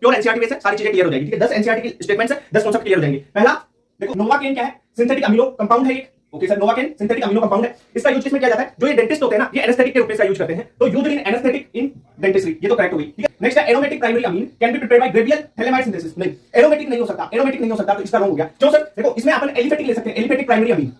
Pure NCERT base है, सारी चीजें क्लियर हो जाएगी। ठीक है, 10 एनसीईआरटी की स्टेटमेंट्स है, 10 कॉन्सेप्ट क्लियर हो जाएंगे। पहला देखो, नोवाकेन क्या है? सिंथेटिक अमीनो कंपाउंड है एक। Okay sir, novocaine synthetic amino compound है। इसका यूज किसमें किया जाता है? जो ये डेंटिस्ट होते हैं ना, ये एनेस्थेटिक के रूप में इसका यूज करते हैं। तो used in anaesthetic in dentistry, ये तो करेक्ट हो गई। ठीक है, नेक्स्ट है aromatic primary amine can be prepared by Gabriel phthalimide synthesis. नहीं, एरोमेटिक नहीं हो सकता, एरोमेटिक नहीं हो सकता, तो इसका रॉन्ग हो गया। क्यों सर? देखो, इसमें अपन एलिफेटिक ले सकते हैं, एलिफेटिक प्राइमरी अमीन।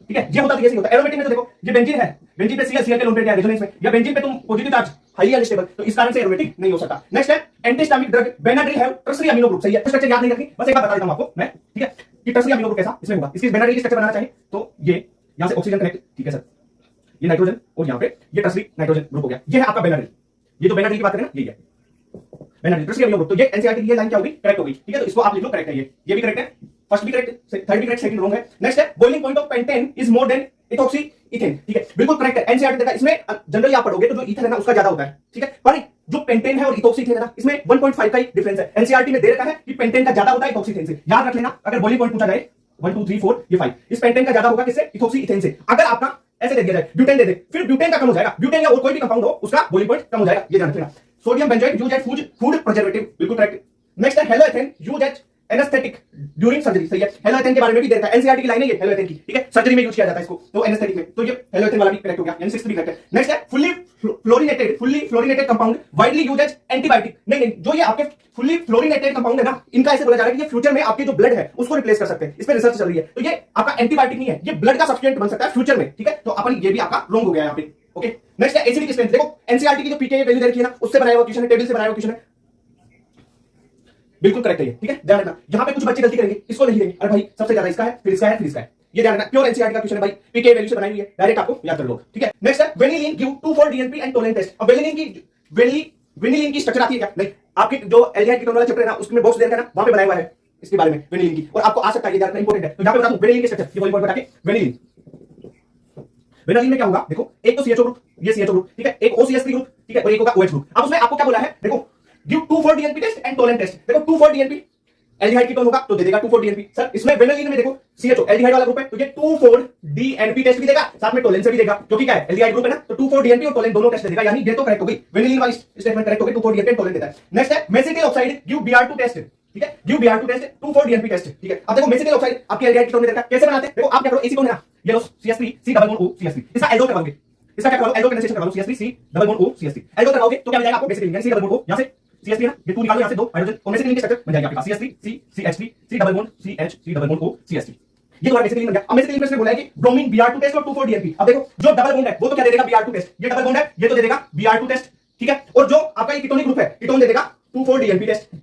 ठीक है, ये होता तो ये सही होता है। एरोमेटिक में तो देखो, ये बेंजीन है, बेंजीन पे सीएल, सीएल के लोन पे क्या रेजोनेंस में, या बेंजीन पे तुम पॉजिटिव चार्ज हाईली अनस्टेबल, तो इस कारण से एरोमेटिक नहीं हो सकता। नेक्स्ट है antihistaminic drug Benadryl have tertiary amino group. सही है, स्ट्रक्चर याद नहीं रखनी, बस एक बार बता देता हूं आपको मैं। ठीक है, कि टर्सरी अमीनो ग्रुप कैसा इसमें होगा, इसकी बेनाड्रिल की स्ट्रक्चर बनाना चाहिए तो ये यहां से ऑक्सीजन कनेक्ट। ठीक है सर, ये नाइट्रोजन और यहां पे ये टर्सरी नाइट्रोजन ग्रुप हो गया। ये है आपका बेनाड्रिल। ये तो बेनाड्रिल की बात करें ना, ये है बेनाड्रिल टर्सरी अमीनो ग्रुप। तो ये एनसीईआरटी की ये लाइन क्या होगी? करेक्ट हो गई। ठीक है, तो इसको आप लिख लो, करेक्ट है ये भी करेक्ट है, फर्स्ट भी करेक्ट, थर्ड भी करेक्ट, सेकंड रॉन्ग है। नेक्स्ट है boiling point of pentane is more than ethoxy ethane. ठीक है, बिल्कुल करेक्ट है। एनसीईआरटी देखा, इसमें जनरली आप पढ़ोगे तो जो ईथर है ना उसका ज्यादा होता है। ठीक है, पर जो पेंटेन है और इथॉक्सी इथेन है ना, इसमें 1.5 का ही डिफरेंस है। एनसीईआरटी में दे रखा है कि पेंटेन का ज्यादा होता है इथॉक्सी इथेन से। याद रख लेना, अगर बॉइलिंग पॉइंट पूछा जाए 1 2 3 4 ये 5, इस पेंटेन का ज्यादा होगा किससे? इथॉक्सी इथेन से। अगर आपका ऐसे दे दिया जाए ब्यूटेन दे दे, फिर ब्यूटेन का कम हो जाएगा, ब्यूटेन या और कोई भी कंपाउंड हो उसका बॉइलिंग पॉइंट कम हो जाएगा, ये ध्यान रखना। Sodium benzoate used as food preservative, बिल्कुल करेक्ट। नेक्स्ट है haloethane used as anaesthetic during surgery. सही है, हेलोएथेन के बारे में भी देखा है, एनसीईआरटी की लाइन है ये हेलोएथेन की। ठीक है, सर्जरी में यूज किया जाता है इसको, तो एनेस्थेटिक में, तो ये हेलोएथेन वाला भी करेक्ट हो गया, यानी 6th भी करेक्ट है। नेक्स्ट है fully fluorinated compound widely used as antibiotic. नहीं, जो ये आपके फुल्ली फ्लोरिनेटेड कंपाउंड है ना, इनका ऐसे बोला जा रहा है कि ये फ्यूचर में आपके जो ब्लड है उसको रिप्लेस कर सकते हैं, इस पे रिसर्च चल रही है। तो ये आपका एंटीबायोटिक नहीं है, ये ब्लड का सब्सटेंट बन सकता है फ्यूचर में। ठीक है, तो अपन ये भी आपका रॉन्ग हो गया यहाँ पे। ओके, नेक्स्ट है एसिडिक स्ट्रेंथ। देखो, एनसीईआरटी की जो पीके वैल्यू दे रखी है ना, उससे बनाया हुआ क्वेश्चन है, टेबल से बनाया हुआ क्वेश्चन है, बिल्कुल करेक्ट है ये। ठीक है, ध्यान रखना, यहां पे कुछ बच्चे गलती करेंगे, इसको नहीं देंगे, अरे भाई सबसे ज्यादा इसका है, फिर इसका है, फिर इसका है, ये ध्यान रखना। प्योर एनसीईआरटी का क्वेश्चन है भाई, पीके वैल्यू से बनाई हुई है, डायरेक्ट आपको याद कर लो। ठीक है, नेक्स्ट है vanillin give 2,4 DNP and Tollens test. अब वेनिलीन की स्ट्रक्चर आती है क्या? नहीं, आपकी जो एल्डिहाइड कीटोन वाला चैप्टर है ना, उसमें बॉक्स दे रखा है ना, वहां पे बनाया हुआ है इसके बारे में वेनिलीन की, और आपको आ सकता है, ये ध्यान इंपॉर्टेंट है। तो यहां पे बता दूं वेनिलीन की स्ट्रक्चर, ये पॉइंट बता के वेनिलीन में क्या होगा? देखो, एक तो सीएचओ ग्रुप, ये सीएचओ ग्रुप, ठीक है, एक ओसीएस3 ग्रुप, ठीक है, और एक होगा ओएच ग्रुप। अब उसमें आपको क्या बोला है? देखो, give 2,4 DNP test and Tollens test. देखो 2,4 डीएनपी एल्डिहाइड कीटोन होगा तो दे देगा 2,4 डीएनपी। सर, इसमें वेनिलीन में देखो सीएचओ एल्डिहाइड वाला ग्रुप है, तो ये 2,4 डीएनपी टेस्ट भी देगा, साथ में टोलेन से भी देगा, क्योंकि क्या है, एल्डिहाइड ग्रुप है ना, तो 2,4 डीएनपी और टोलेन दोनों टेस्ट देगा, यानी ये तो करेक्ट हो गई। वेनिलीन वाली स्टेटमेंट करेक्ट हो गई, 2,4 डीएनपी टोलेन देता है। नेक्स्ट है mesityl oxide give Br2 test. ठीक है, give Br2 test 2,4 DNP test. ठीक है, अब देखो मेसिटिल ऑक्साइड आपके एल्डिहाइड कीटोन में देखा, कैसे बनाते हैं? देखो, आप क्या करो, एसीटोन है ना, ये लो CH3 C double bond O CH3, इसका एल्डो करवाओगे, इसका क्या करो, एल्डो कंडेंसेशन करवा लो, CH3 C double bond O CH3, Aldo करवाओगे तो क्या मिल जाएगा आपको? मेसिटिल, यानी C डबल बॉन्ड O, यहां से CH3 है ना, ये 2 निकालो, यहां से 2 हाइड्रोजन, और मेसिटिल की स्ट्रक्चर बन जाएगी आपके पास CH3 C CH3 C double bond CH C double bond O CH3। ये तो बेसिकली बन गया। अब मेसिटिल में बोला है कि ब्रोमीन Br2 टेस्ट और 2,4 डीएनपी। अब देखो, जो डबल बॉन्ड है वो तो क्या दे देगा? Br2 test. ये डबल बॉन्ड है, ये तो दे देगा Br2 टेस्ट। ठीक है, और जो आपका ये कीटोनिक ग्रुप है, कीटोन दे देगा 2,4 डीएनपी टेस्ट।